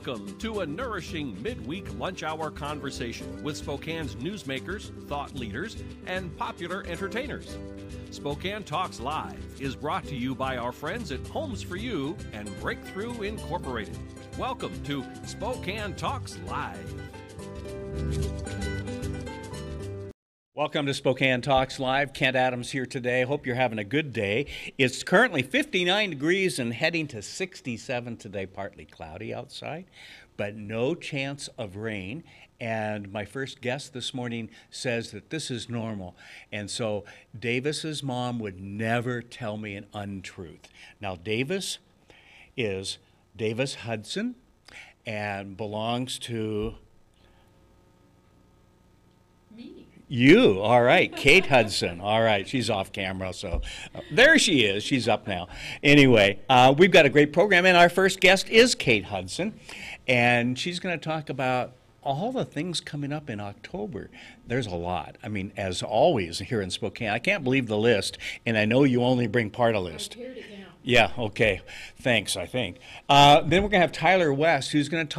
Welcome to a nourishing midweek lunch hour conversation with Spokane's newsmakers, thought leaders, and popular entertainers. Spokane Talks Live is brought to you by our friends at Homes for You and Breakthrough Incorporated. Welcome to Spokane Talks Live. Welcome to Spokane Talks Live. Kent Adams here today. Hope you're having a good day. It's currently 59 degrees and heading to 67 today, partly cloudy outside, but no chance of rain. And my first guest this morning says that this is normal. And so Davis's mom would never tell me an untruth. Now, Davis is Davis Hudson and belongs to me. You, all right. Kate Hudson, all right. She's off camera, so there she is. She's up now. Anyway, we've got a great program, and our first guest is Kate Hudson, and she's going to talk about all the things coming up in October. There's a lot. I mean, as always here in Spokane, I can't believe the list, and I know you only bring part of the list. I teared it down. Yeah, okay. Thanks, I think. Then we're going to have Tyler West, who's going to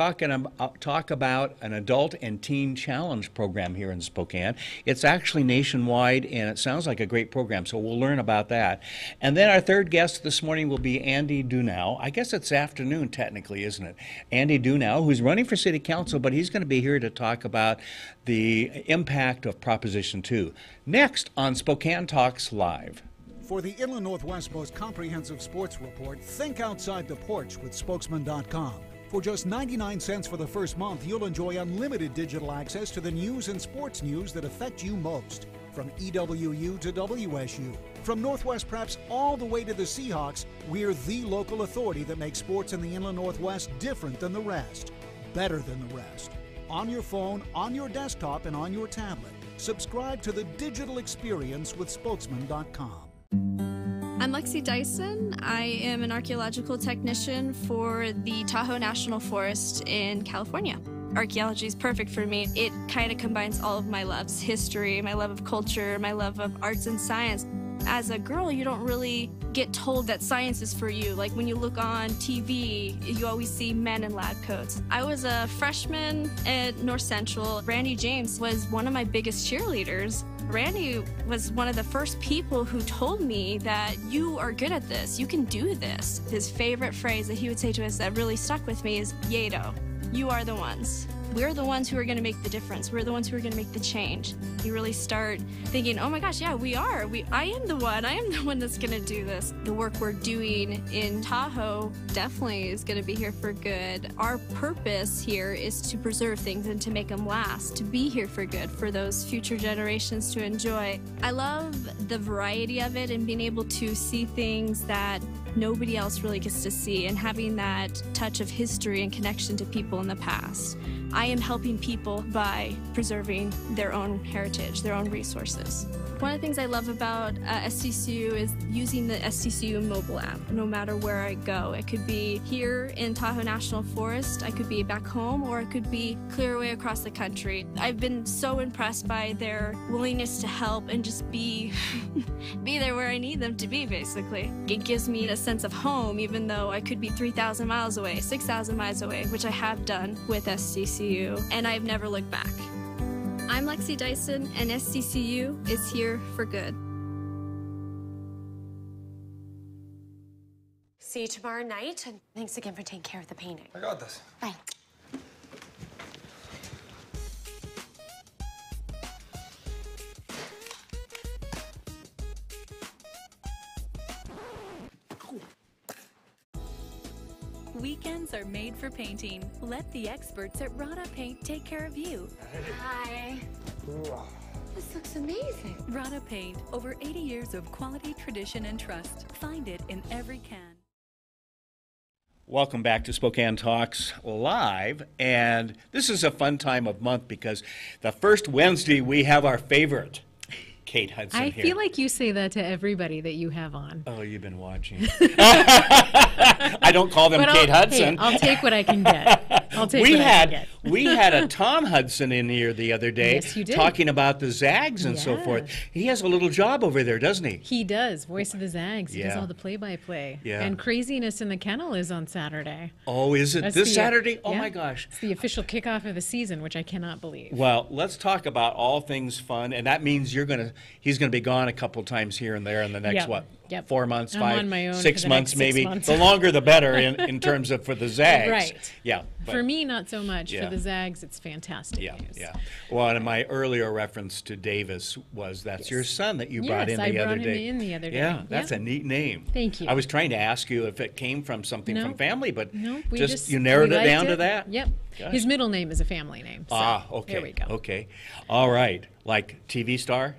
talk about an adult and teen challenge program here in Spokane. It's actually nationwide, and it sounds like a great program, so we'll learn about that. And then our third guest this morning will be Andy Dunau. I guess it's afternoon, technically, isn't it? Andy Dunau, who's running for city council, but he's going to be here to talk about the impact of Proposition 2. Next on Spokane Talks Live. For the Inland Northwest's most comprehensive sports report, think outside the porch with spokesman.com. For just 99 cents for the first month, you'll enjoy unlimited digital access to the news and sports news that affect you most. From EWU to WSU, from Northwest Preps all the way to the Seahawks, we're the local authority that makes sports in the Inland Northwest different than the rest, better than the rest. On your phone, on your desktop, and on your tablet. Subscribe to the digital experience with spokesman.com. I'm Lexi Dyson. I am an archaeological technician for the Tahoe National Forest in California. Archaeology is perfect for me. It kind of combines all of my loves: history, my love of culture, my love of arts and science. As a girl, you don't really get told that science is for you. Like when you look on TV, you always see men in lab coats. I was a freshman at North Central. Randy James was one of my biggest cheerleaders. Randy was one of the first people who told me that you are good at this, you can do this. His favorite phrase that he would say to us that really stuck with me is, Yato, you are the ones. We're the ones who are going to make the difference. We're the ones who are going to make the change. You really start thinking, oh my gosh, yeah, we are. I am the one that's going to do this. The work we're doing in Tahoe definitely is going to be here for good. Our purpose here is to preserve things and to make them last, to be here for good, for those future generations to enjoy. I love the variety of it and being able to see things that nobody else really gets to see, and having that touch of history and connection to people in the past. I am helping people by preserving their own heritage, their own resources. One of the things I love about SDCU is using the SDCU mobile app no matter where I go. It could be here in Tahoe National Forest, I could be back home, or it could be clear away across the country. I've been so impressed by their willingness to help and just be there where I need them to be, basically. It gives me a sense of home, even though I could be 3,000 miles away, 6,000 miles away, which I have done with SDCU, and I've never looked back. I'm Lexi Dyson, and SDCU is here for good. See you tomorrow night, and thanks again for taking care of the painting. I got this. Bye. Weekends are made for painting. Let the experts at Rada Paint take care of you. Hi. This looks amazing. Rada Paint, over 80 years of quality, tradition, and trust. Find it in every can. Welcome back to Spokane Talks Live, and this is a fun time of month because the first Wednesday we have our favorite, Kate Hudson here. I feel like you say that to everybody that you have on. Oh, you've been watching. I don't call them But Kate Hudson. Hey, I'll take what I can get. I'll take what I can get. We had a Tom Hudson in here the other day Yes, you did. talking about the Zags and so Yeah. forth. He has a little job over there, doesn't he? He does. Voice of the Zags. He does Yeah. all the play-by-play. Yeah. And Craziness in the Kennel is on Saturday. Oh, is it That's this the, Saturday? Oh, yeah. my gosh. It's the official kickoff of the season, which I cannot believe. Well, let's talk about all things fun, and that means he's gonna be gone a couple times here and there in the next Yep. what? Yep. 4 months, I'm 5, on my own for 6 the months, next 6 maybe. months. The longer the better in terms of for the Zags. Right. Yeah. but- For me, not so much. Yeah. For the Zags, it's fantastic Yeah, news. yeah. Well, and my earlier reference to Davis was that's your son that you brought Yes, in I the other brought him day. in the other day. Yeah, that's Yeah. a neat name. Thank you. I was trying to ask you if it came from something No. from family, but No, we just you narrowed we it down liked to it. that? Yep. Gosh. His middle name is a family name. So Okay. There we go. Okay. All right. Like TV star?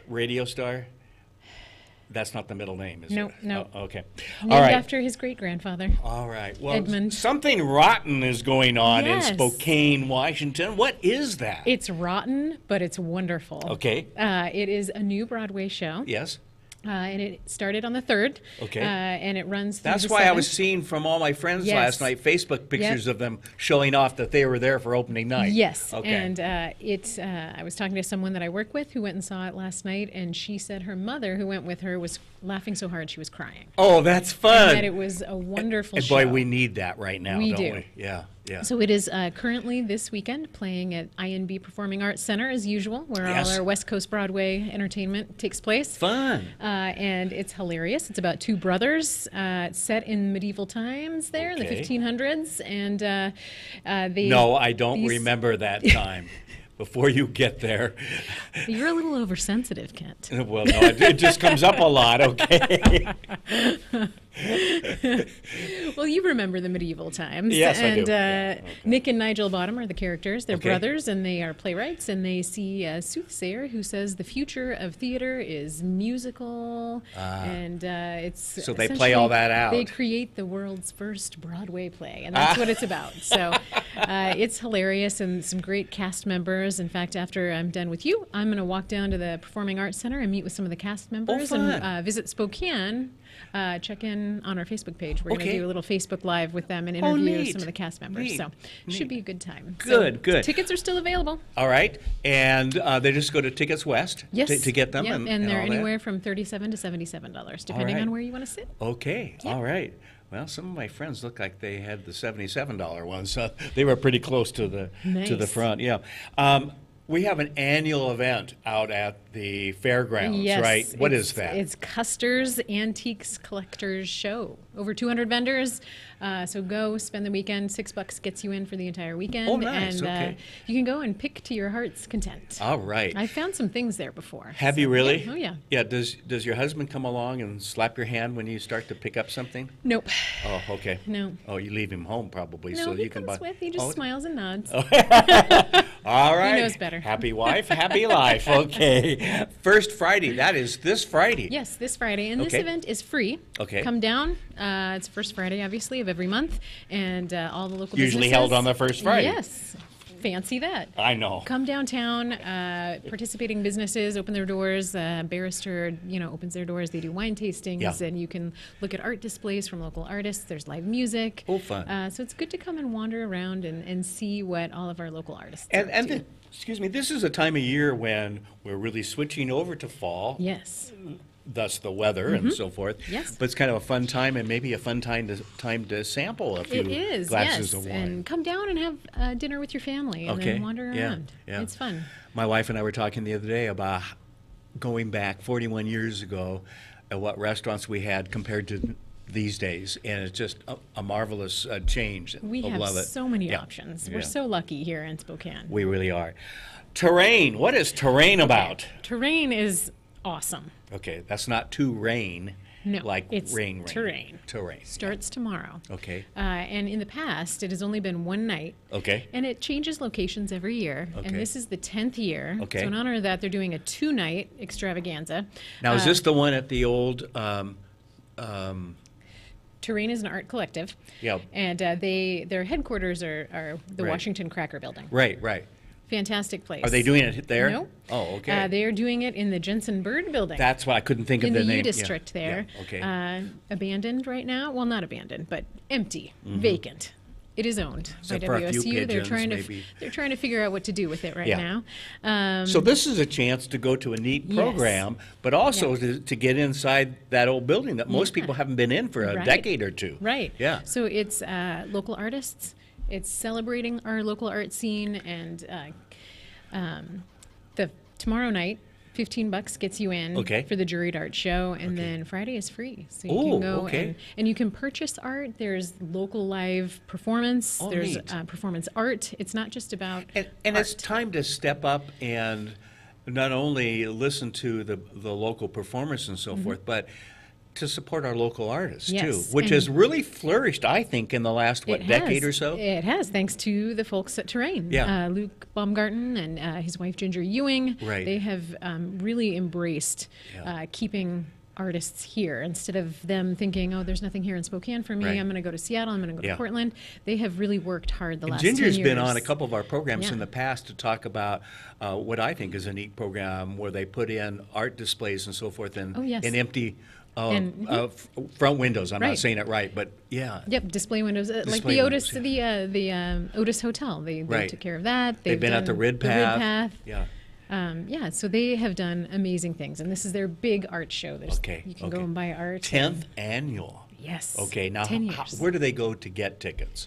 Radio star? That's not the middle name, is No, it? no. Oh, okay. Named All right. after his great-grandfather. All right. Well, Edmund. something rotten is going on Yes. in Spokane, Washington. What is that? It's rotten, but it's wonderful. Okay. It is a new Broadway show. Yes. And it started on the 3rd. Okay. And it runs through That's the why I 7th. was seeing from all my friends Yes. last night Facebook pictures of them showing off that they were there for opening night. Yes, Okay. and I was talking to someone that I work with who went and saw it last night, and she said her mother, who went with her, was laughing so hard she was crying. Oh, that's fun. And that it was a wonderful and show. boy, we need that right now, We don't do. we? Yeah, yeah. So it is currently this weekend playing at INB Performing Arts Center as usual, where Yes. all our West Coast Broadway entertainment takes place. Fun. And it's hilarious. It's about two brothers. It's set in medieval times there in the Okay. 1500s, and they. No, I don't these- remember that time. Before you get there. You're a little oversensitive, Kent. Well, no, it just comes up a lot, okay? Well, you remember the medieval times. Yes, I and, do. Yeah, okay. Nick and Nigel Bottom are the characters. They're Okay. brothers, and they are playwrights, and they see a soothsayer who says the future of theater is musical, and it's So they play all that out. They create the world's first Broadway play, and that's what it's about. So it's hilarious, and some great cast members. In fact, after I'm done with you, I'm going to walk down to the Performing Arts Center and meet with some of the cast members fun. and visit Spokane. Check in on our Facebook page. We're going Okay. to do a little Facebook Live with them and Oh, interview neat. some of the cast members. Neat. So Neat. should be a good time. Good, So good. Tickets are still available. All right. And they just go to Tickets West Yes. to get them. Yep, and they're all that? anywhere from $37 to $77, depending right. on where you want to sit. Okay. Yeah. All right. Well, some of my friends look like they had the $77 ones. So they were pretty close to the Nice. front. Yeah. We have an annual event out at the fairgrounds, Yes, right? What it's- is that? It's Custer's Antiques Collectors Show. Over 200 vendors. So go spend the weekend. $6 gets you in for the entire weekend. Oh, nice, And okay. you can go and pick to your heart's content. All right. I found some things there before. Have so- you really? Yeah. Oh, yeah. Yeah. Does your husband come along and slap your hand when you start to pick up something? Nope. Oh, okay. No. Oh, you leave him home probably, No, so he you can comes buy. with. He just Oh, smiles and nods. All right. knows better. Happy wife, happy life. Okay. First Friday. That is this Friday. Yes, this Friday. And this Okay. event is free. Okay. Come down. It's the first Friday, obviously, of every month. And all the local Usually businesses. held on the first Friday. Yes. Fancy that. I know. Come downtown. Participating businesses open their doors. Barrister, opens their doors. They do wine tastings, Yeah. and you can look at art displays from local artists. There's live music. Oh, fun. So it's good to come and wander around and see what all of our local artists are And up to. excuse me, this is a time of year when we're really switching over to fall. Yes. Thus the weather and so forth. Yes. But it's kind of a fun time and maybe a fun time to sample a few It is, glasses yes. of wine. And come down and have dinner with your family and Okay, then wander yeah, around. yeah. It's fun. My wife and I were talking the other day about going back 41 years ago at what restaurants we had compared to these days, and it's just a marvelous change. We I have love it. so many Yeah, options. We're yeah. so lucky here in Spokane. We really are. Terrain. What is terrain about? Terrain is awesome. Okay, that's not to rain. No, like it's rain. terrain. Terrain. Starts tomorrow. Okay. And in the past, it has only been one night. Okay. And it changes locations every year. Okay. And this is the 10th year. Okay. So in honor of that, they're doing a 2-night extravaganza. Now, is this the one at the old? Terrain is an art collective. Yeah. And their headquarters are the Right. Washington Cracker Building. Right. Right. Fantastic place. Are they doing it there? No. Oh, okay. They are doing it in the Jensen Bird Building. That's why I couldn't think in of the the name. U district Yeah, there. yeah, okay. Abandoned right now. Well, not abandoned, but empty, Mm-hmm. vacant. It is owned by Except for a few WSU. They're pigeons, trying to maybe. they're trying to figure out what to do with it right Yeah. now. So this is a chance to go to a neat program, but also to get inside that old building that most people haven't been in for a Right. decade or two. Right. Yeah. So it's local artists. It's celebrating our local art scene, and the tomorrow night, $15 gets you in for the juried art show, and then Friday is free, so you can go and you can purchase art. There's local live performance. There's performance art. It's not just about and it's time to step up and not only listen to the local performers and so forth, but to support our local artists too, which has really flourished, I think, in the last decade or so. It has, thanks to the folks at Terrain. Yeah. Luke Baumgarten and his wife Ginger Ewing. Right. They have really embraced keeping artists here instead of them thinking, oh, there's nothing here in Spokane for me. Right. I'm going to go to Seattle. I'm going to go to Portland. They have really worked hard the last 10 Ginger's years. been on a couple of our programs in the past to talk about what I think is a neat program where they put in art displays and so forth in empty front windows. I'm not saying it right, but Yep, display windows, like the Otis, the Otis Hotel. They took care of that. They've been at the Rid Path. So they have done amazing things, and this is their big art show. You can go and buy art. 10th annual. Yes. Okay, now where do they go to get tickets?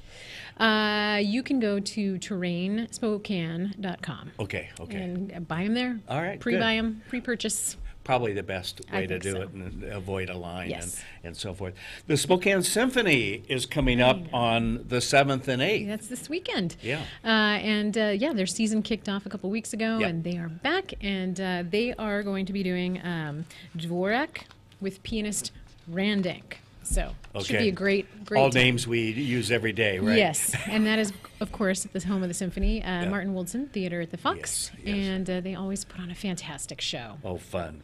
You can go to terrainspokane.com. Okay. And buy them there. All right, Pre-buy them, pre-purchase. Probably the best way to do it and avoid a line Yes. and so forth. The Spokane Symphony is coming up on the 7th and 8th. That's this weekend. Yeah. Their season kicked off a couple weeks ago, and they are back, and they are going to be doing Dvorak with pianist Randink. So it should be a great All time. names we use every day, right? Yes, and that is, of course, at the home of the symphony, Martin Woldson Theater at the Fox, and they always put on a fantastic show. Oh, fun.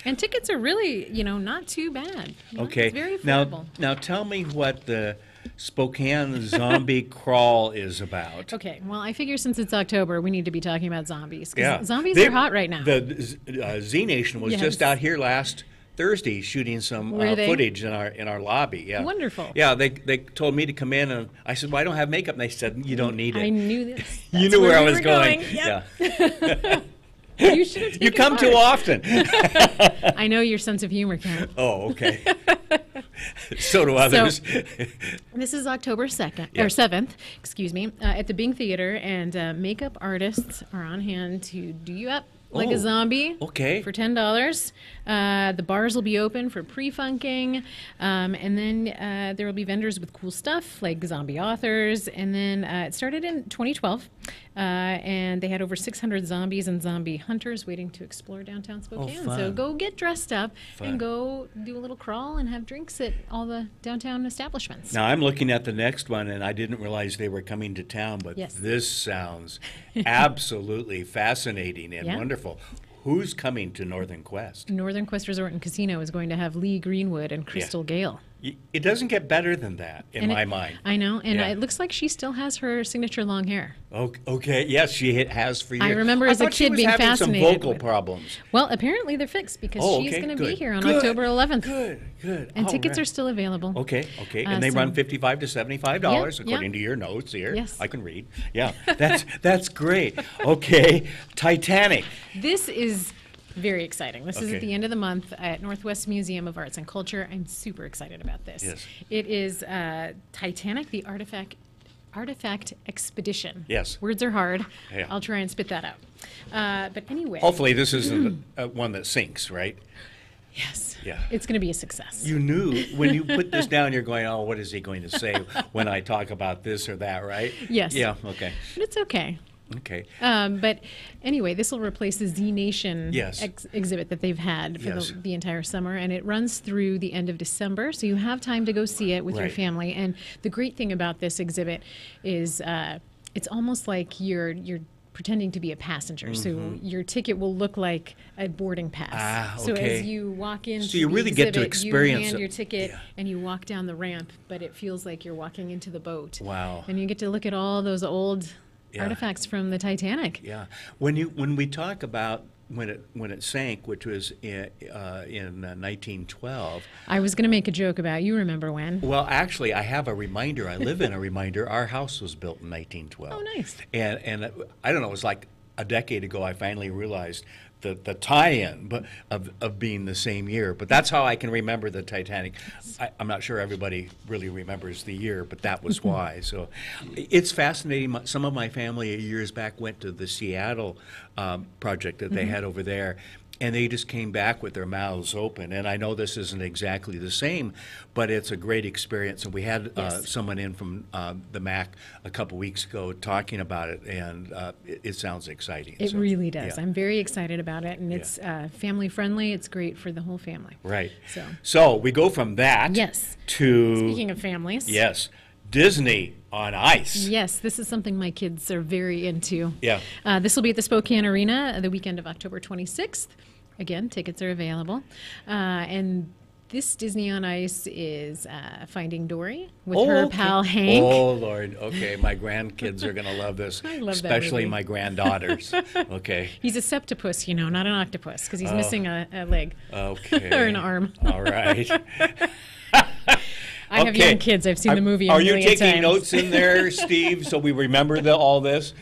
And tickets are really, not too bad. Okay. It's very affordable. Now tell me what the Spokane Zombie Crawl is about. Okay, well, I figure since it's October, we need to be talking about zombies. 'Cause Yeah. zombies are hot right now. The Z Nation was just out here last Thursday shooting some footage in our lobby. Yeah. Wonderful. Yeah, they told me to come in, and I said, well, I don't have makeup. And they said, you don't need it. I knew this. You knew where I was going. Yep. Yeah. You should have taken You come part. too often. I know your sense of humor, Ken. Oh, okay. So do others. So, this is October 2nd or 7th, excuse me, at the Bing Theater, and makeup artists are on hand to do you up like a zombie for $10. The bars will be open for pre-funking, and then there will be vendors with cool stuff like zombie authors. And then it started in 2012, and they had over 600 zombies and zombie hunters waiting to explore downtown Spokane. So go get dressed up and go do a little crawl and have drinks at all the downtown establishments. Now, I'm looking at the next one, and I didn't realize they were coming to town, but this sounds absolutely fascinating and wonderful. Who's coming to Northern Quest? Northern Quest Resort and Casino is going to have Lee Greenwood and Crystal Gale. It doesn't get better than that, in my mind. I know, and it looks like she still has her signature long hair. Okay, yes, she has for years. I remember as a kid being fascinated. Some vocal problems. Well, apparently they're fixed because she's going to be here on October 11th. Good. And tickets are still available. Okay. And they run $55 to $75 according to your notes here. Yes. I can read. Yeah, that's great. Okay, Titanic. This is very exciting. This is at the end of the month at Northwest Museum of Arts and Culture. I'm super excited about this. Yes. It is Titanic, the Artifact Expedition. Yes. Words are hard. Yeah. I'll try and spit that out. But anyway. Hopefully this isn't one that sinks, right? Yes. Yeah. It's going to be a success. You knew when you put this down, you're going, oh, what is he going to say when I talk about this or that, right? Yes. Yeah, okay. But it's okay. Okay. But anyway, this will replace the Z Nation exhibit that they've had for the entire summer, and it runs through the end of December, so you have time to go see it with your family. And the great thing about this exhibit is it's almost like you're pretending to be a passenger. So your ticket will look like a boarding pass. So as you walk into so you really the exhibit, get to experience you hand it. your ticket and you walk down the ramp, but it feels like you're walking into the boat. Wow. And you get to look at all those old artifacts from the Titanic. Yeah. When we talk about when it sank, which was in 1912. I was going to make a joke about you remember when. Well, actually, I have a reminder. I live in a reminder. Our house was built in 1912. Oh, nice. And I don't know, it was like a decade ago I finally realized the tie-in of being the same year. But that's how I can remember the Titanic. I'm not sure everybody really remembers the year, but that was why. So it's fascinating. Some of my family years back went to the Seattle project that they had over there. And they just came back with their mouths open. And I know this isn't exactly the same, but it's a great experience. And we had someone in from the MAC a couple weeks ago talking about it, and it sounds exciting. It really does. Yeah. I'm very excited about it, and it's family friendly. It's great for the whole family. Right. So we go from that to... Speaking of families. Yes. Disney on ice. Yes, this is something my kids are very into. Yeah. This will be at the Spokane Arena the weekend of October 26th. Again, tickets are available. And this Disney on Ice is Finding Dory with her pal Hank. Oh, Lord. Okay, my grandkids are going to love this. I love that especially movie. my granddaughters. Okay. He's a septopus, not an octopus, because he's missing a leg. Okay. Or an arm. All right. I have young kids. I've seen the movie a million times. Are you taking notes in there, Steve, so we remember all this?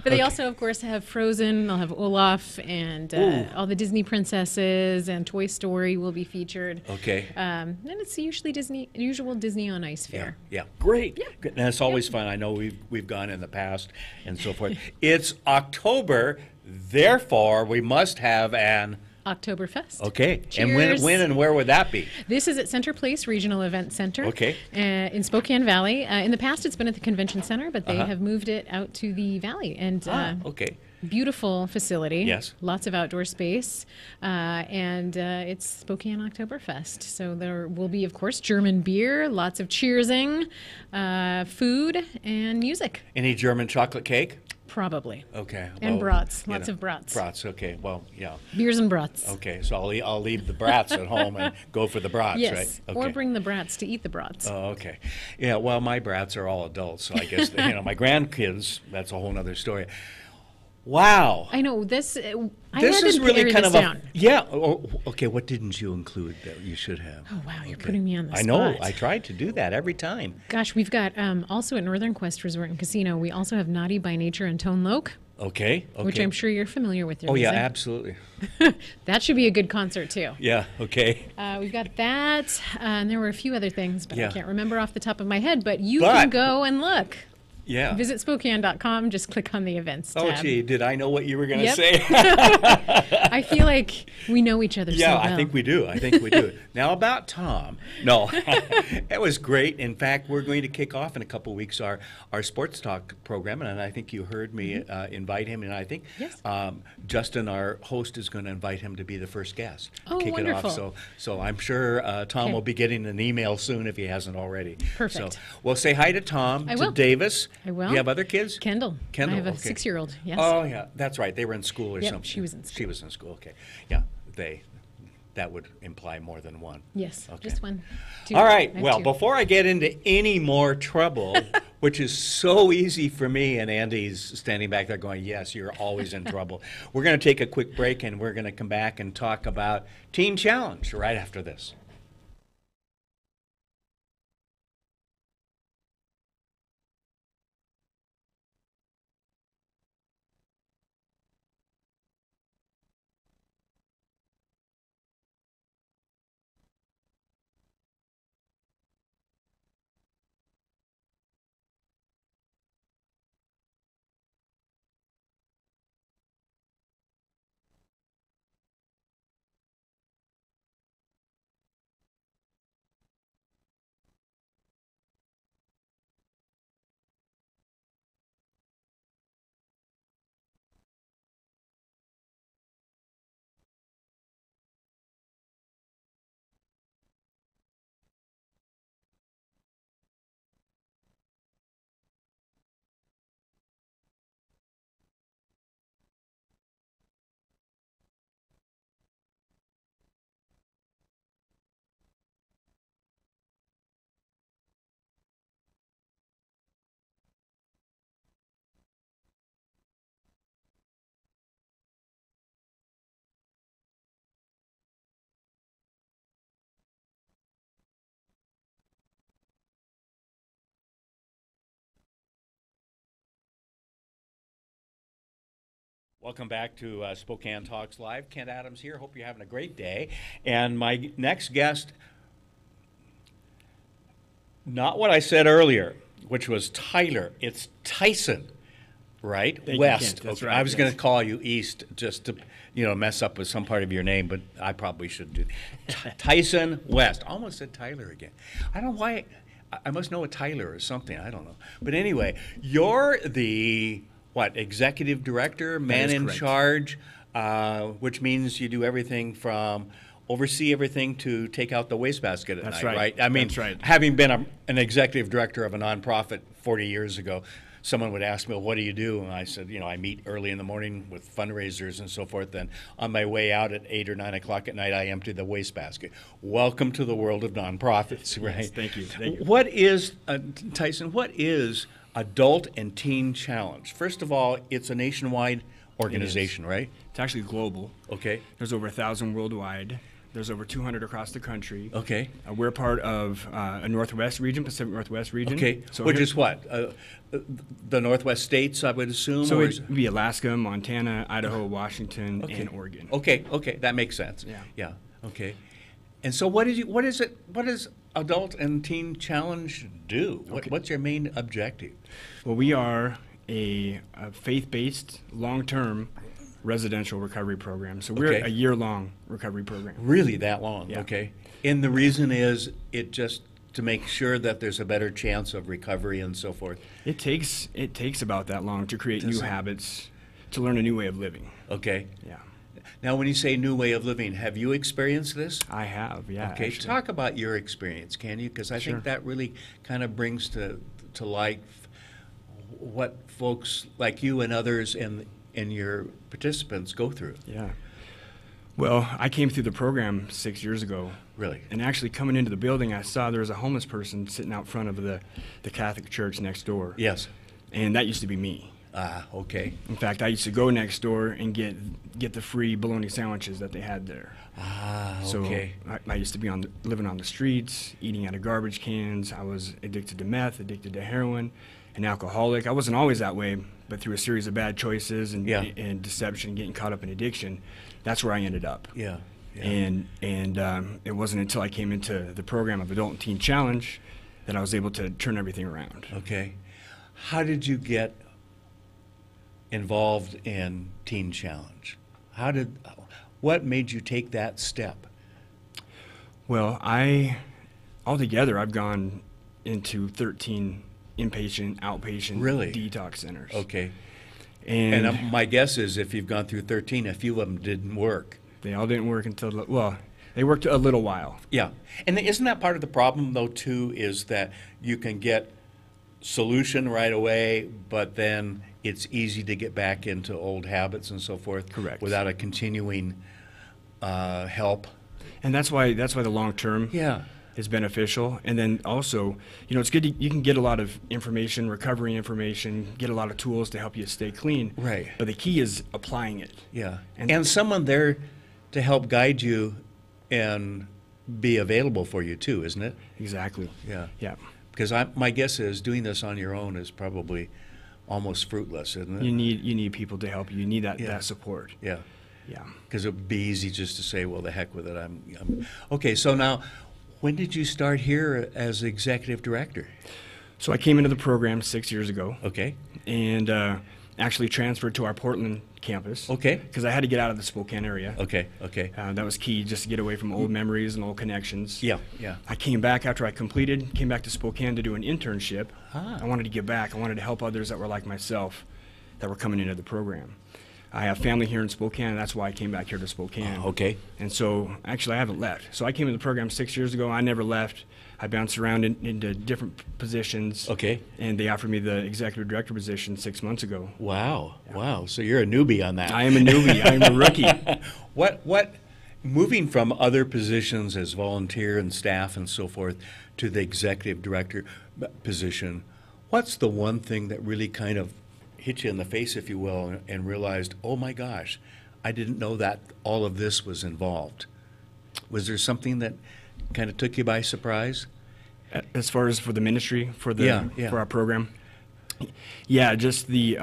But they also, of course, have Frozen. They'll have Olaf and all the Disney princesses, and Toy Story will be featured. Okay. And it's usual Disney on Ice fare. Yeah. Great. Yeah. Good. And it's always fun. I know we've gone in the past and so forth. It's October, therefore we must have an Oktoberfest. Okay. Cheers. And when and where would that be? This is at Center Place Regional Event Center. Okay. In Spokane Valley. In the past, it's been at the Convention Center, but they have moved it out to the Valley. And okay. Beautiful facility. Yes. Lots of outdoor space. And it's Spokane Oktoberfest. So there will be, of course, German beer, lots of cheersing, food, and music. Any German chocolate cake? Probably. Okay. And well, brats. Lots of brats. Brats. Okay. Well, yeah. Beers and brats. Okay. So I'll leave the brats at home and go for the brats, Yes. right? Okay. Or bring the brats to eat the brats. Oh, okay. Yeah. Well, my brats are all adults, so I guess my grandkids. That's a whole other story. Wow. I know this. I This had is to really pare kind this of down. yeah. Oh, okay. What didn't you include that you should have? Oh wow, you're putting me on the I spot. know. I tried to do that every time. Gosh, we've got also at Northern Quest Resort and Casino. We also have Naughty by Nature and Tone Loc, Okay. which I'm sure you're familiar with. Their Oh yeah, music. absolutely. That should be a good concert too. Yeah. Okay. We've got that, and there were a few other things, but Yeah. I can't remember off the top of my head. But you can go and look. Yeah. Visit Spokane.com. Just click on the events tab. Oh gee, did I know what you were going to Yep. say? I feel like we know each other so Yeah, well. I think we do. Now about Tom. No, it was great. In fact, we're going to kick off in a couple weeks our sports talk program, and I think you heard me invite him, and I think Justin, our host, is going to invite him to be the first guest. Oh, kick wonderful. it off. So I'm sure Tom will be getting an email soon if he hasn't already. Perfect. So we'll say hi to Tom, I to will. Davis. I will. Do you have other kids? Kendall. I have a okay. 6-year-old. Yes. Oh yeah, that's right. They were in school or Yep, something. she was in school. She was in school. Okay. Yeah. That would imply more than one. Yes. Okay. Just one. Two. All right. I have Well, two. before I get into any more trouble, which is so easy for me, and Andy's standing back there going, yes, you're always in trouble. We're going to take a quick break, and we're going to come back and talk about Teen Challenge right after this. Welcome back to Spokane Talks Live. Kent Adams here. Hope you're having a great day. And my next guest, not what I said earlier, which was Tyler. It's Tyson, right? Thank West. you, Kent. That's Okay. right, I was going to yes. call you East just to, mess up with some part of your name, but I probably should do. Tyson West. Almost said Tyler again. I don't know why. I must know a Tyler or something. I don't know. But anyway, you're the executive director, man in correct. charge, which means you do everything from oversee everything to take out the wastebasket at That's night, right. I mean, That's right. having been an executive director of a nonprofit 40 years ago, someone would ask me, well, what do you do? And I said, I meet early in the morning with fundraisers and so forth. Then on my way out at 8 or 9 o'clock at night, I empty the wastebasket. Welcome to the world of nonprofits, right? Yes, thank you. Thank you. What is, Tyson, what is Adult and Teen Challenge? First of all, it's a nationwide organization, right? It's actually global. Okay. There's over 1,000 worldwide. There's over 200 across the country. Okay. We're part of a Northwest region, Pacific Northwest region. Okay. So Which here- is what? The Northwest states, I would assume? So or it'd be Alaska, Montana, Idaho, Washington, Okay. and Oregon. Okay. That makes sense. Yeah. Yeah. Okay. And so what does Adult and Teen Challenge do? What's your main objective? Well, we are a faith-based, long-term residential recovery program. So we're Okay. a year-long recovery program. Really that long? Yeah. Okay. And the reason is it just to make sure that there's a better chance of recovery and so forth. It takes about that long to create new habits, to learn a new way of living. Okay. Yeah, Now, when you say new way of living, have you experienced this? I have. Yeah. Okay, actually. talk about your experience, can you? Because I Sure. think that really kind of brings to life what folks like you and others and your participants go through. Yeah. Well, I came through the program 6 years ago. Really? And actually coming into the building, I saw there was a homeless person sitting out front of the Catholic church next door. Yes. And that used to be me. Okay. In fact, I used to go next door and get the free bologna sandwiches that they had there. So okay. I used to be living on the streets, eating out of garbage cans. I was addicted to meth, addicted to heroin, an alcoholic. I wasn't always that way, but through a series of bad choices and deception, getting caught up in addiction, that's where I ended up. Yeah. And it wasn't until I came into the program of Adult and Teen Challenge that I was able to turn everything around. Okay. How did you get involved in Teen Challenge? What made you take that step? Well, altogether, I've gone into 13 inpatient, outpatient Really? detox centers. Okay. And, And my guess is if you've gone through 13, a few of them didn't work. they all didn't work until, well, they worked a little while. Yeah. And isn't that part of the problem, though, too, is that you can get solution right away, but then it's easy to get back into old habits and so forth. Correct. Without a continuing help. And that's why the long term Yeah. is beneficial. And then also, it's good you can get a lot of information, recovery information, get a lot of tools to help you stay clean. Right. But the key is applying it. Yeah. And- And someone there to help guide you and be available for you, too, isn't it? Exactly. Yeah. Yeah. Because my guess is doing this on your own is probably almost fruitless, isn't it? You need people to help you. You need Yeah. that support. Yeah. Yeah. Because it would be easy just to say, well, the heck with it. I'm okay. So now, when did you start here as executive director? So I came into the program 6 years ago Okay. and actually transferred to our Portland campus. Okay. Because I had to get out of the Spokane area. Okay. Okay. That was key, just to get away from old memories and old connections. Yeah. Yeah. I came back after I came back to Spokane to do an internship. I wanted to give back. I wanted to help others that were like myself that were coming into the program. I have family here in Spokane, and that's why I came back here to Spokane. Okay. And so, actually, I haven't left. So I came into the program 6 years ago. I never left. I bounced around into different positions. Okay. And they offered me the executive director position 6 months ago. Wow. Wow. So you're a newbie on that. I am a newbie. I am a rookie. What moving from other positions as volunteer and staff and so forth to the executive director position, what's the one thing that really kind of hit you in the face, if you will, and realized, oh my gosh, I didn't know that all of this was involved? Was there something that kind of took you by surprise? As far as for the ministry, for Yeah. our program, yeah, just the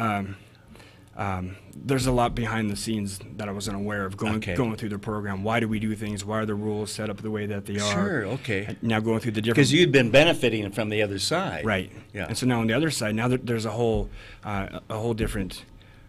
there's a lot behind the scenes that I wasn't aware of going through the program. Why do we do things? Why are the rules set up the way that they are? Sure, okay. Now going through the different... Because you'd been benefiting from the other side. Right. Yeah. And so now on the other side, now there's a whole different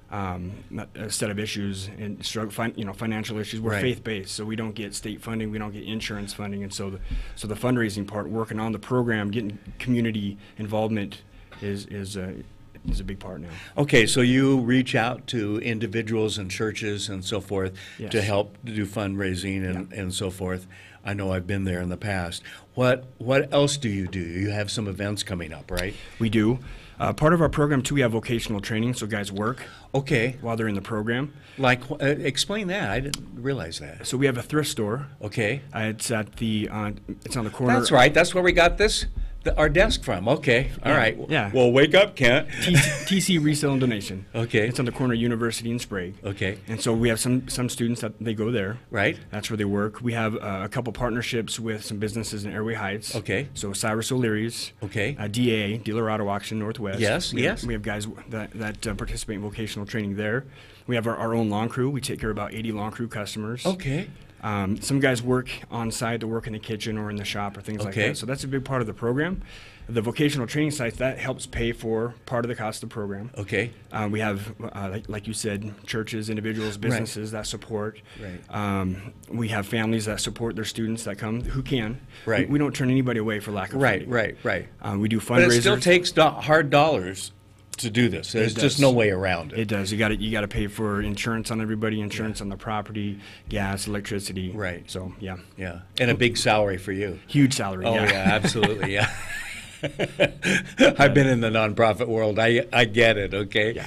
set of issues and financial issues. We're faith-based, so we don't get state funding, we don't get insurance funding, and so the fundraising part, working on the program, getting community involvement is a big part now. Okay, so you reach out to individuals and churches and so forth to help do fundraising and so forth. I know I've been there in the past. What else do? You have some events coming up, right? We do. Part of our program, too, we have vocational training, so guys work while they're in the program. Like, explain that. I didn't realize that. So we have a thrift store. Okay. It's at it's on the corner. That's right. That's where we got our desk from. Okay. All right. Yeah. Well, wake up, Kent. TC Resale and Donation. Okay. It's on the corner of University and Sprague. Okay. And so we have some students that they go there. Right. That's where they work. We have a couple partnerships with some businesses in Airway Heights. Okay. So Cyrus O'Leary's. Okay. DA, Dealer Auto Auction Northwest. Yes, We have guys that participate in vocational training there. We have our own lawn crew. We take care of about 80 lawn crew customers. Okay. Some guys work on site to work in the kitchen or in the shop or things like that. So that's a big part of the program. The vocational training sites, that helps pay for part of the cost of the program. Okay. We have, like you said, churches, individuals, businesses that support. Right. We have families that support their students that come who can. Right. We don't turn anybody away for lack of funding. Right. We do fundraisers. But it still takes hard dollars to do this. There's just no way around it. It does. You got to pay for insurance on everybody, insurance on the property, gas, electricity. Right. So yeah. Yeah. And a big salary for you. Huge salary. Oh yeah, absolutely. Yeah. I've been in the nonprofit world. I get it. Okay. Yeah.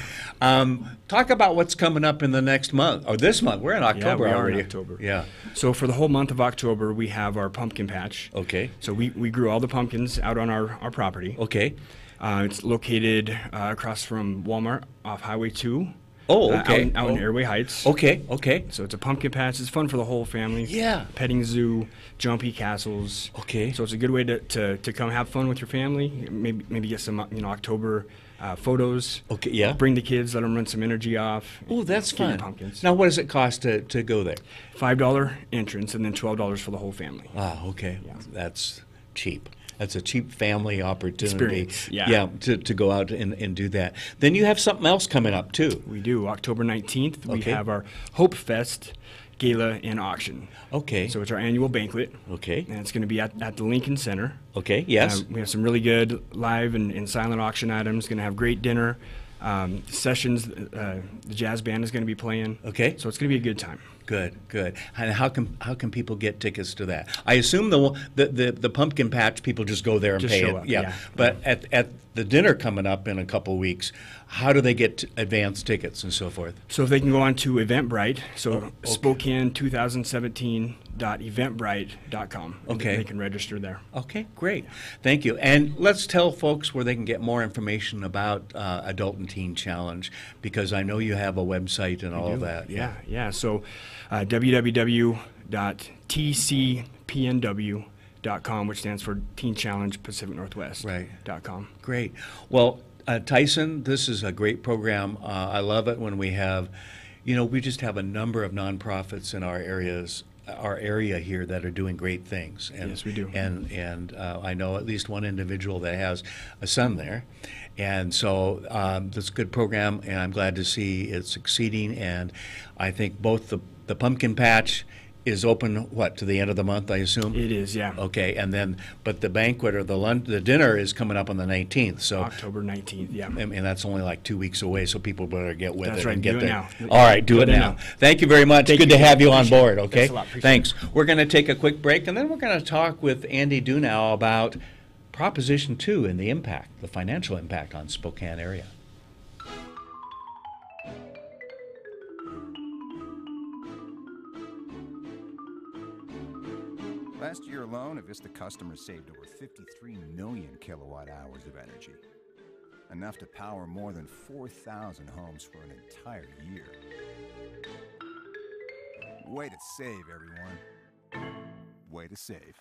Talk about what's coming up in the next month or this month. We're in October we are already. in October. Yeah. So for the whole month of October, we have our pumpkin patch. Okay. So we grew all the pumpkins out on our property. Okay. It's located across from Walmart off Highway 2. Oh, okay. Out in Airway Heights. Okay. So it's a pumpkin patch. It's fun for the whole family. Yeah. Petting zoo, jumpy castles. Okay. So it's a good way to come have fun with your family. Maybe get some October photos. Okay. Yeah. Bring the kids. Let them run some energy off. Oh, that's get your fun. Pumpkins. Now, what does it cost to go there? $5 entrance and then $12 for the whole family. Ah, okay. Yeah. That's cheap. That's a cheap family opportunity. Experience, yeah. To go out and do that. Then you have something else coming up too. We do. October 19th, we Okay. have our Hope Fest Gala and Auction. Okay. So it's our annual banquet. Okay. And it's going to be at the Lincoln Center. Okay. Yes. We have some really good live and silent auction items. Going to have great dinner. Sessions, the jazz band is going to be playing. Okay. So it's going to be a good time. Good. And how can people get tickets to that? I assume the pumpkin patch people just go there and Just pay show it. up, Yeah. yeah. But at the dinner coming up in a couple weeks, how do they get advance tickets and so forth? So if they can go on to Eventbrite, so okay. Spokane2017.eventbrite.com. Okay. They can register there. Okay, great. Thank you. And let's tell folks where they can get more information about Adult and Teen Challenge, because I know you have a website and all of that. Yeah. So www.tcpnw.com, which stands for Teen Challenge Pacific Northwest. Right.com. Great. Well, Tyson, this is a great program. I love it when we have, we just have a number of nonprofits in our area here that are doing great things. And, yes, we do. And I know at least one individual that has a son there. And so this is a good program, and I'm glad to see it succeeding. And I think both the pumpkin patch is open, to the end of the month, I assume? It is, yeah. Okay, and then, but the banquet or the dinner is coming up on the 19th. So October 19th, yeah. And that's only like 2 weeks away, so people better get with That's it right, and get do it there. now. All right, do it now. Thank you very much. Thank Good you. to have you on Appreciate board, it. okay? Thanks a lot. Appreciate Thanks. it. We're going to take a quick break, and then we're going to talk with Andy Dunau about Proposition 2 and the impact, the financial impact on Spokane area. Last year alone, Avista customers saved over 53 million kilowatt hours of energy, enough to power more than 4,000 homes for an entire year. Way to save, everyone. Way to save.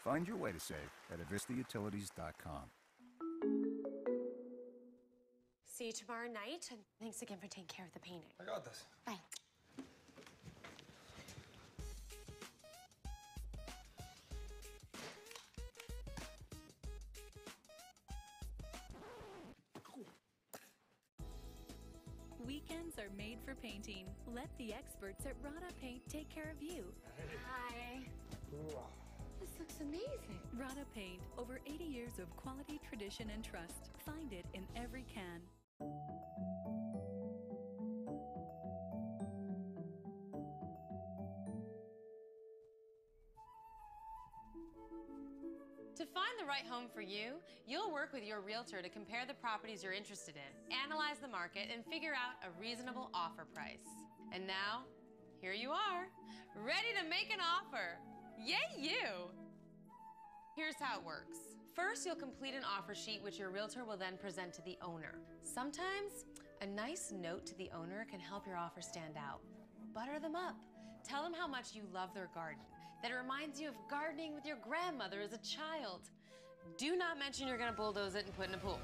Find your way to save at avistautilities.com. See you tomorrow night, and thanks again for taking care of the painting. I got this. Bye. Weekends are made for painting. Let the experts at Rada Paint take care of you. Hi. This looks amazing. Rada Paint, over 80 years of quality, tradition, and trust. Find it in every can. To find the right home for you, you'll work with your realtor to compare the properties you're interested in, analyze the market, and figure out a reasonable offer price. And now, here you are, ready to make an offer. Yay, you! Here's how it works. First, you'll complete an offer sheet which your realtor will then present to the owner. Sometimes, a nice note to the owner can help your offer stand out. Butter them up. Tell them how much you love their garden, that it reminds you of gardening with your grandmother as a child. Do not mention you're gonna bulldoze it and put in a pool.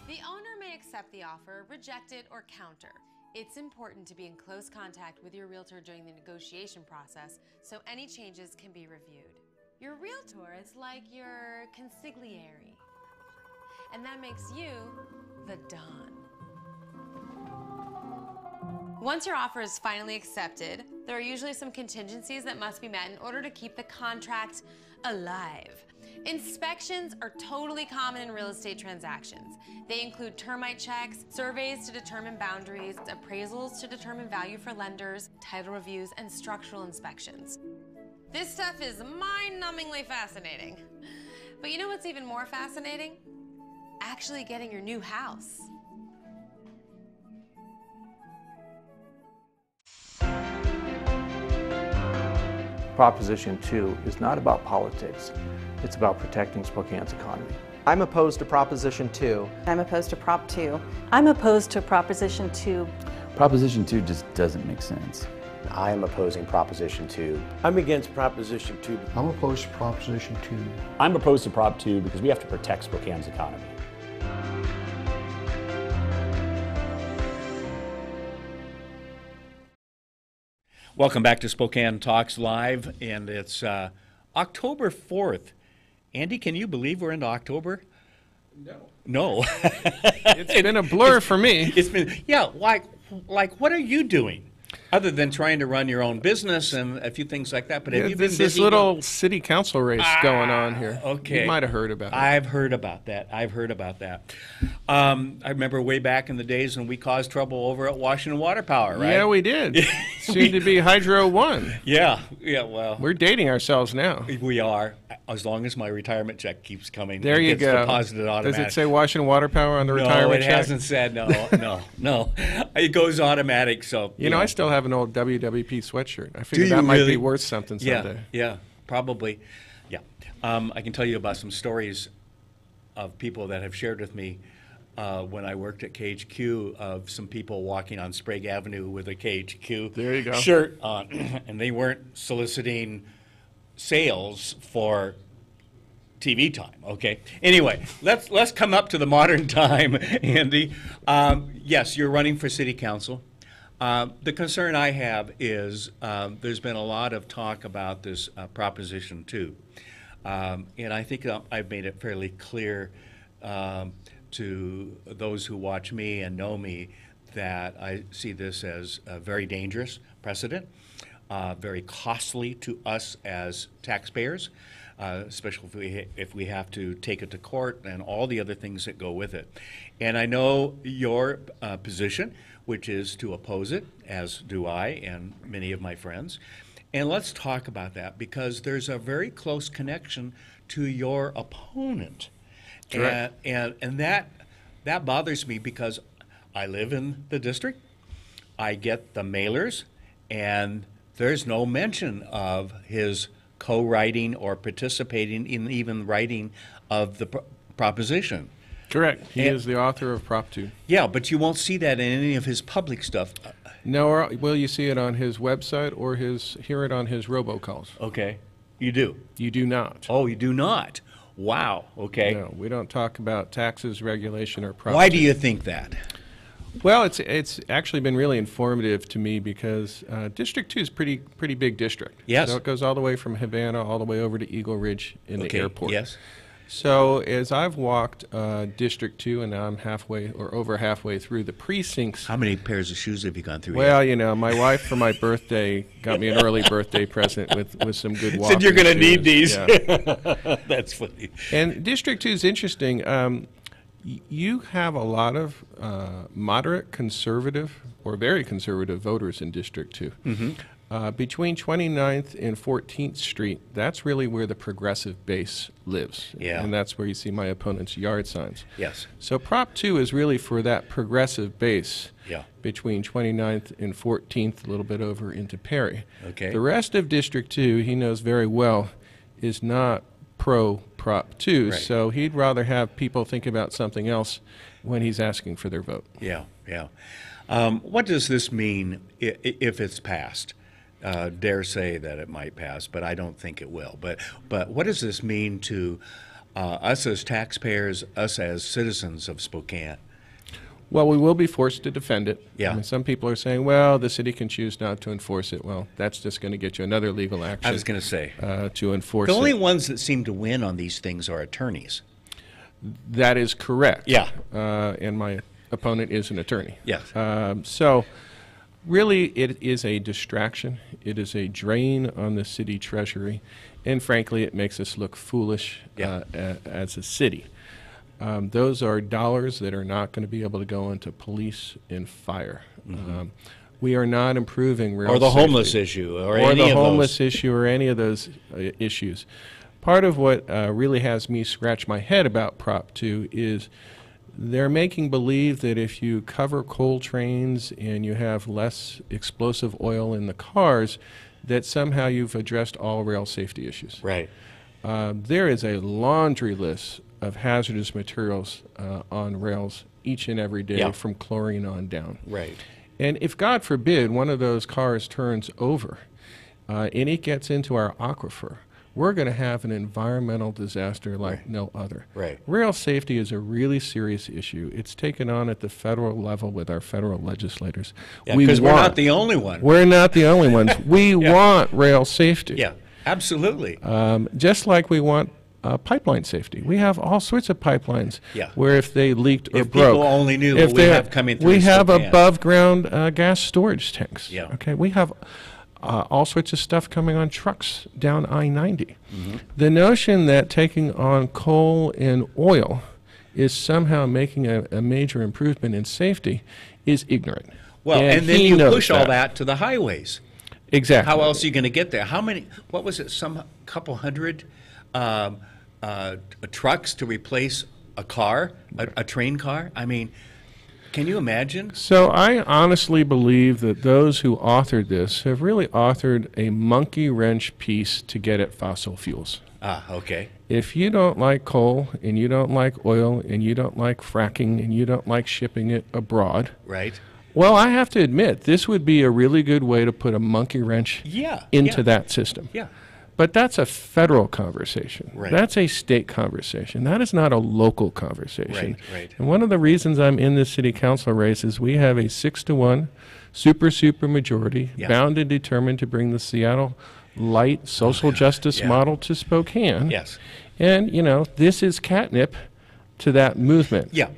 The owner may accept the offer, reject it, or counter. It's important to be in close contact with your realtor during the negotiation process so any changes can be reviewed. Your realtor is like your consigliere, and that makes you the Don. Once your offer is finally accepted, there are usually some contingencies that must be met in order to keep the contract alive. Inspections are totally common in real estate transactions. They include termite checks, surveys to determine boundaries, appraisals to determine value for lenders, title reviews, and structural inspections. This stuff is mind-numbingly fascinating. But you know what's even more fascinating? Actually getting your new house. Proposition 2 is not about politics. It's about protecting Spokane's economy. I'm opposed to Proposition 2. I'm opposed to Prop 2. I'm opposed to Proposition 2. Proposition 2 just doesn't make sense. I am opposing Proposition 2. I'm against Proposition 2. I'm opposed to Proposition 2. I'm opposed to Prop 2 because we have to protect Spokane's economy. Welcome back to Spokane Talks Live, and it's October 4th. Andy, can you believe we're into October? No. It's been a blur for me. It's been, yeah, like what are you doing? Other than trying to run your own business and a few things like that, but have you been busy? This little city council race going on here. Okay. You might have heard about it. I've heard about that. I remember way back in the days when we caused trouble over at Washington Water Power, right? Yeah, we did. Seemed to be Hydro 1. Yeah, well. We're dating ourselves now. We are, as long as my retirement check keeps coming. There you go. Deposited automatically. Does it say Washington Water Power on the retirement check? No, it hasn't said, no. It goes automatic, so. You know, I still have an old WWP sweatshirt. I figured that might be worth something someday. Yeah, probably. Yeah. I can tell you about some stories of people that have shared with me when I worked at KHQ of some people walking on Sprague Avenue with a KHQ shirt on, and they weren't soliciting sales for TV time, okay? Anyway, let's come up to the modern time, Andy. Yes, you're running for city council. The concern I have is there's been a lot of talk about this Proposition 2. And I think I've made it fairly clear to those who watch me and know me that I see this as a very dangerous precedent, very costly to us as taxpayers, especially if we have to take it to court and all the other things that go with it. And I know your position, which is to oppose it, as do I and many of my friends. And let's talk about that, because there's a very close connection to your opponent. Correct. And that bothers me, because I live in the district, I get the mailers, and there's no mention of his co-writing or participating in even writing of the proposition. Correct. He is the author of Prop 2. Yeah, but you won't see that in any of his public stuff. No, or will you see it on his website or hear it on his robocalls? Okay. You do? You do not. Oh, you do not? Wow. Okay. No, we don't talk about taxes, regulation, or Prop Why 2. do you think that? Well, it's actually been really informative to me because District 2 is pretty big district. Yes. So it goes all the way from Havana all the way over to Eagle Ridge in the airport. Yes. So as I've walked District 2, and now I'm halfway or over halfway through the precincts. How many pairs of shoes have you gone through? Well, you know, my wife for my birthday got me an early birthday present with some good walking Said you're going to need these. Yeah. That's funny. And District 2 is interesting. You have a lot of moderate conservative or very conservative voters in District 2. Mm-hmm. Between 29th and 14th Street, that's really where the progressive base lives. Yeah. And that's where you see my opponent's yard signs. Yes. So Prop 2 is really for that progressive base Yeah. between 29th and 14th, a little bit over into Perry. Okay. The rest of District 2, he knows very well, is not pro-Prop 2, Right. so he'd rather have people think about something else when he's asking for their vote. Yeah, yeah. What does this mean if it's passed? Dare say that it might pass, but I don't think it will. But what does this mean to us as taxpayers, us as citizens of Spokane? Well, we will be forced to defend it. Yeah. I mean, some people are saying, well, the city can choose not to enforce it. Well, that's just going to get you another legal action. I was going to say. To enforce it. The only ones that seem to win on these things are attorneys. That is correct. Yeah. And my opponent is an attorney. Yes. So really it is a distraction. It is a drain on the city treasury. And frankly, it makes us look foolish as a city. Those are dollars that are not going to be able to go into police and fire. Mm-hmm. We are not improving rail Or the safety. homeless issue, or any the of homeless those. issue, or any of those issues. Part of what really has me scratch my head about Prop 2 is they're making believe that if you cover coal trains and you have less explosive oil in the cars, that somehow you've addressed all rail safety issues. Right. There is a laundry list of hazardous materials on rails each and every day, from chlorine on down. Right. And if, God forbid, one of those cars turns over and it gets into our aquifer, we're going to have an environmental disaster like no other. Right. Rail safety is a really serious issue. It's taken on at the federal level with our federal legislators. Yeah, because we're not the only one. We're not the only ones. We want rail safety. Yeah, absolutely. Just like we want pipeline safety. We have all sorts of pipelines where if they leaked or If broke. people only knew what we have coming through We have Spokane. above ground gas storage tanks. Yeah. Okay. We have all sorts of stuff coming on trucks down I-90. Mm-hmm. The notion that taking on coal and oil is somehow making a major improvement in safety is ignorant. Well, and then he you knows push all that to the highways. Exactly. How else are you going to get there? How many, what was it, some couple hundred trucks to replace a car, a train car? I mean, can you imagine? So I honestly believe that those who authored this have really authored a monkey wrench piece to get at fossil fuels. Ah, okay. If you don't like coal and you don't like oil and you don't like fracking and you don't like shipping it abroad, right? Well, I have to admit, this would be a really good way to put a monkey wrench into that system. Yeah. But that's a federal conversation. Right. That's a state conversation. That is not a local conversation. Right. And one of the reasons I'm in this city council race is we have a 6-to-1 super majority bound and determined to bring the Seattle light social justice model to Spokane. Yes. And, you know, this is catnip to that movement. Yeah.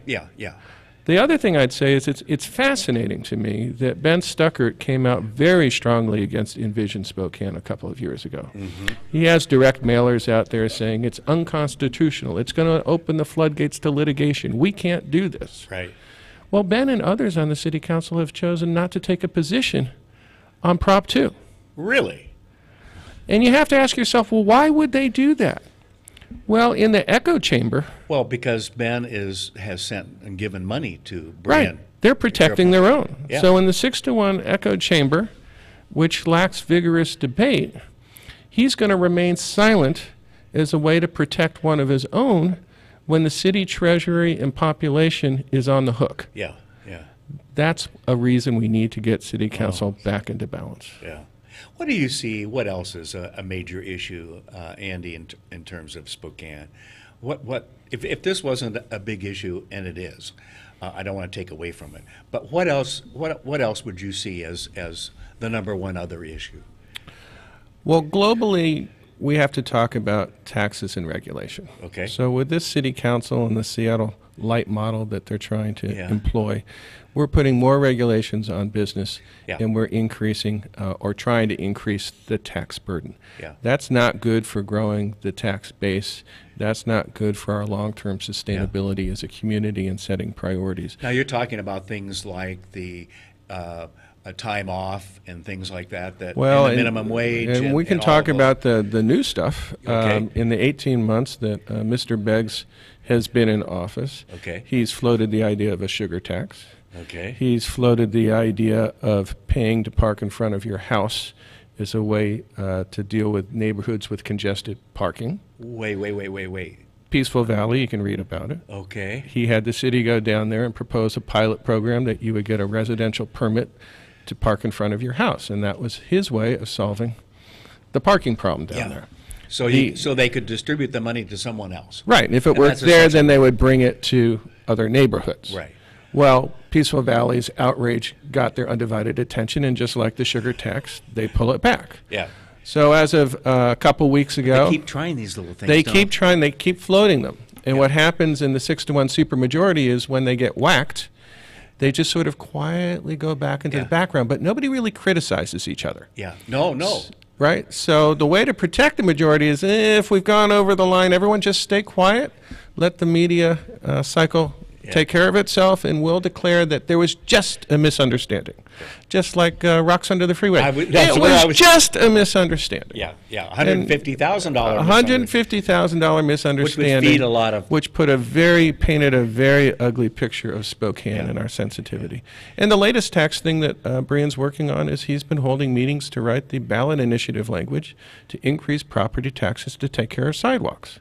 The other thing I'd say is it's fascinating to me that Ben Stuckert came out very strongly against Envision Spokane a couple of years ago. Mm-hmm. He has direct mailers out there saying it's unconstitutional. It's going to open the floodgates to litigation. We can't do this. Right. Well, Ben and others on the city council have chosen not to take a position on Prop 2. Really? And you have to ask yourself, well, why would they do that? Well, in the echo chamber. Well, because Ben has sent and given money to bring in. They're protecting their own. Yeah. So in the 6-to-1 echo chamber, which lacks vigorous debate, he's going to remain silent as a way to protect one of his own when the city treasury and population is on the hook. Yeah. That's a reason we need to get city council back into balance. Yeah. What do you see, what else is a major issue, Andy, in terms of Spokane? If this wasn't a big issue, and it is, I don't want to take away from it, but what else would you see as the number one other issue? Well, globally, we have to talk about taxes and regulation. Okay. So with this city council and the Seattle light model that they're trying to employ, we're putting more regulations on business, and we're increasing or trying to increase the tax burden. Yeah. That's not good for growing the tax base. That's not good for our long-term sustainability as a community and setting priorities. Now you're talking about things like the a time off and things like that, and the minimum wage. And we can talk about the new stuff. Okay. In the 18 months that Mr. Beggs has been in office, he's floated the idea of a sugar tax. Okay. He's floated the idea of paying to park in front of your house as a way to deal with neighborhoods with congested parking. Wait. Peaceful Valley, you can read about it. Okay. He had the city go down there and propose a pilot program that you would get a residential permit to park in front of your house, and that was his way of solving the parking problem down there. So so they could distribute the money to someone else. Right. And if it worked there, then they would bring it to other neighborhoods. Right. Well, Peaceful Valley's outrage got their undivided attention, and just like the sugar tax, they pull it back. Yeah. So as of a couple weeks ago, they keep trying these little things. They keep trying. They keep floating them. And what happens in the 6-to-1 supermajority is when they get whacked, they just sort of quietly go back into the background. But nobody really criticizes each other. Yeah. No. Right? So the way to protect the majority is if we've gone over the line, everyone just stay quiet, let the media cycle take care of itself, and we'll declare that there was just a misunderstanding. Just like rocks under the freeway. It was just a misunderstanding. Yeah. $150,000. $150,000 misunderstanding. Which would feed a lot of. Which painted a very ugly picture of Spokane and our sensitivity. And the latest tax thing that Brian's working on is he's been holding meetings to write the ballot initiative language to increase property taxes to take care of sidewalks.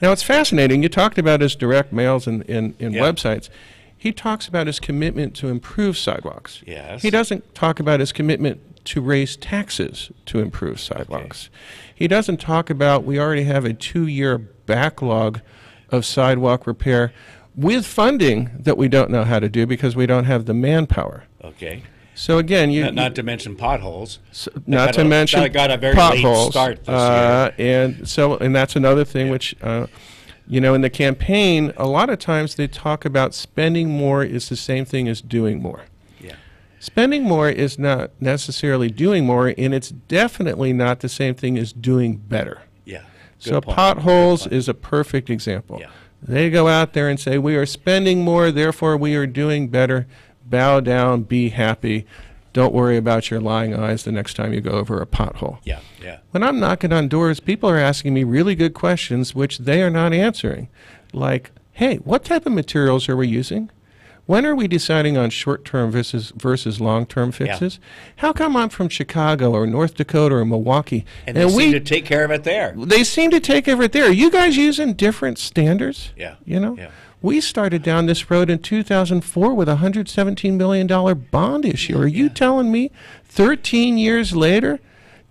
Now, it's fascinating. You talked about his direct mails and websites. He talks about his commitment to improve sidewalks. Yes. He doesn't talk about his commitment to raise taxes to improve sidewalks. He doesn't talk about we already have a 2-year backlog of sidewalk repair with funding that we don't know how to do because we don't have the manpower. Okay. So again, not to mention potholes. Not to mention potholes. Got a very late start this year. And that's another thing which, in the campaign, a lot of times they talk about spending more is the same thing as doing more. Yeah. Spending more is not necessarily doing more, and it's definitely not the same thing as doing better. Yeah. So potholes is a perfect example. Yeah. They go out there and say, we are spending more, therefore we are doing better. Bow down, be happy. Don't worry about your lying eyes the next time you go over a pothole. Yeah. When I'm knocking on doors, people are asking me really good questions which they are not answering. Like, hey, what type of materials are we using? When are we deciding on short-term versus long-term fixes? How come I'm from Chicago or North Dakota or Milwaukee? And they seem to take care of it there. They seem to take care of it there. Are you guys using different standards? Yeah. Yeah. We started down this road in 2004 with a $117 million bond issue. Are you telling me 13 years later,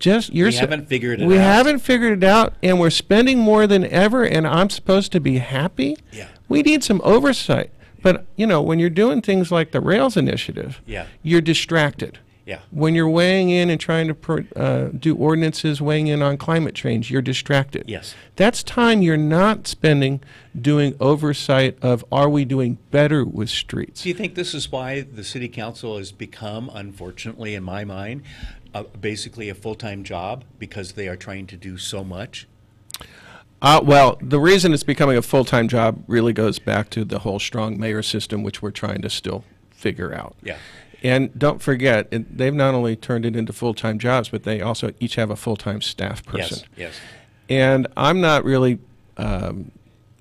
we haven't figured it out? We haven't figured it out, and we're spending more than ever, and I'm supposed to be happy? Yeah. We need some oversight. But, when you're doing things like the Rails Initiative, you're distracted. Yeah. When you're weighing in and trying to do ordinances, weighing in on climate change, you're distracted. Yes. That's time you're not spending doing oversight of are we doing better with streets. Do you think this is why the city council has become, unfortunately in my mind, basically a full-time job because they are trying to do so much? Well, the reason it's becoming a full-time job really goes back to the whole strong mayor system, which we're trying to still figure out. Yeah. And don't forget, they've not only turned it into full-time jobs, but they also each have a full-time staff person. Yes. And I'm not really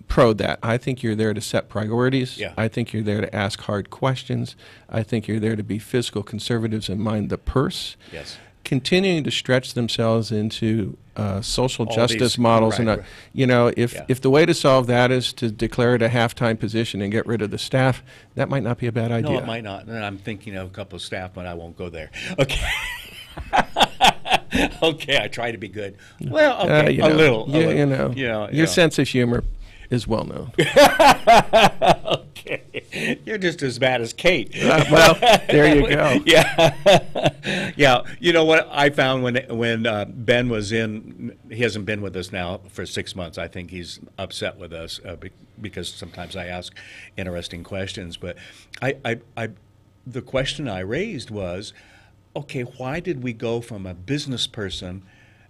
pro that. I think you're there to set priorities. Yeah. I think you're there to ask hard questions. I think you're there to be fiscal conservatives and mind the purse. Yes. Continuing to stretch themselves into social All justice these, models, right, and if the way to solve that is to declare it a half-time position and get rid of the staff, that might not be a bad idea. No, it might not. And I'm thinking of a couple of staff, but I won't go there. Okay. Okay, I try to be good. Well, okay, a little. Your sense of humor is well known. Okay. You're just as bad as Kate. Well, there you go. Yeah. Yeah. You know what I found when Ben was in, he hasn't been with us now for 6 months. I think he's upset with us because sometimes I ask interesting questions. But the question I raised was, okay, why did we go from a business person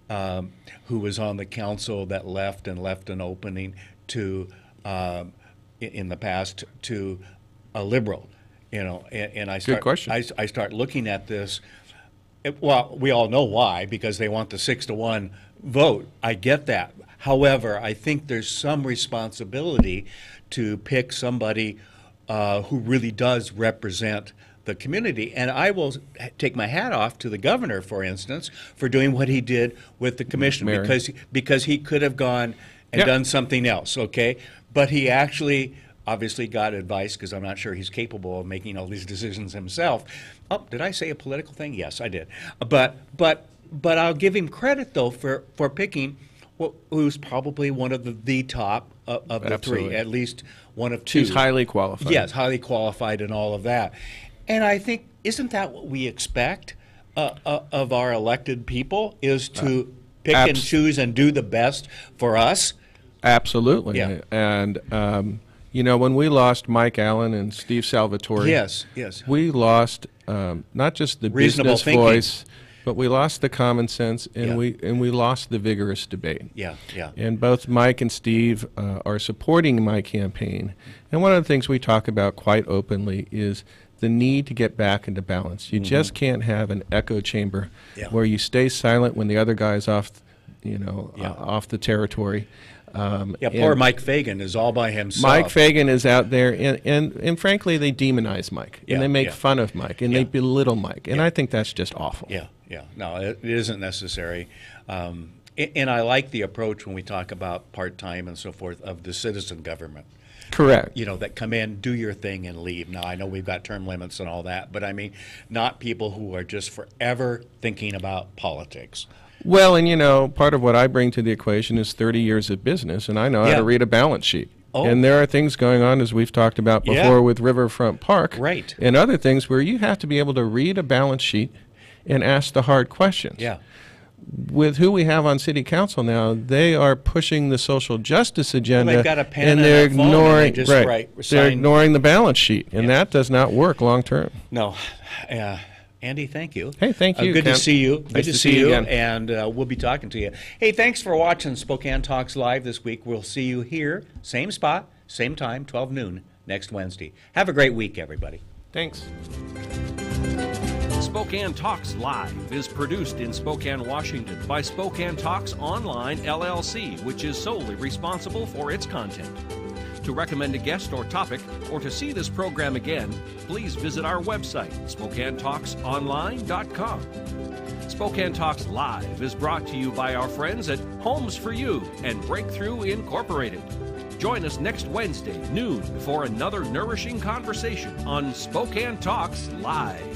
who was on the council that left an opening to in the past to a liberal, you know? And I start, good question. I start looking at this. Well, we all know why, because they want the 6-to-1 vote. I get that. However, I think there's some responsibility to pick somebody who really does represent the community. And I will take my hat off to the governor, for instance, for doing what he did with the commission, because he could have gone and done something else, okay? But he actually obviously got advice, because I'm not sure he's capable of making all these decisions himself. Oh, did I say a political thing? Yes, I did. But I'll give him credit, though, for picking who's probably one of the top of the Absolutely. three, at least one of two. She's highly qualified. Yes, highly qualified and all of that. And I think, isn't that what we expect of our elected people, is to pick and choose and do the best for us? Absolutely. Yeah. And, you know, when we lost Mike Allen and Steve Salvatore, yes, we lost not just the reasonable business thinking. voice, but we lost the common sense, and we lost the vigorous debate. Yeah, yeah. And both Mike and Steve are supporting my campaign. And one of the things we talk about quite openly is the need to get back into balance. You just can't have an echo chamber where you stay silent when the other guy's off, off the territory. Poor Mike Fagan is all by himself. Mike Fagan is out there, and frankly, they demonize Mike, and they make fun of Mike, and they belittle Mike, and I think that's just awful. Yeah. No, it isn't necessary. And I like the approach when we talk about part-time and so forth of the citizen government. Correct. You know, that come in, do your thing, and leave. Now, I know we've got term limits and all that, but I mean, not people who are just forever thinking about politics. Well, and you know, part of what I bring to the equation is 30 years of business, and I know how to read a balance sheet. Oh. And there are things going on, as we've talked about before, with Riverfront Park, right, and other things where you have to be able to read a balance sheet and ask the hard questions. Yeah. With who we have on City Council now, they are pushing the social justice agenda, well, they've got a pen and and they're a phone ignoring and they just they're ignoring the balance sheet, and that does not work long term. No. Andy, thank you. Hey, thank you. Good Ken. to see you. Nice Good to see you again. And we'll be talking to you. Hey, thanks for watching Spokane Talks Live this week. We'll see you here, same spot, same time, 12 noon next Wednesday. Have a great week, everybody. Thanks. Spokane Talks Live is produced in Spokane, Washington by Spokane Talks Online, LLC, which is solely responsible for its content. To recommend a guest or topic, or to see this program again, please visit our website, SpokaneTalksOnline.com. Spokane Talks Live is brought to you by our friends at Homes for You and Breakthrough Incorporated. Join us next Wednesday, noon, for another nourishing conversation on Spokane Talks Live.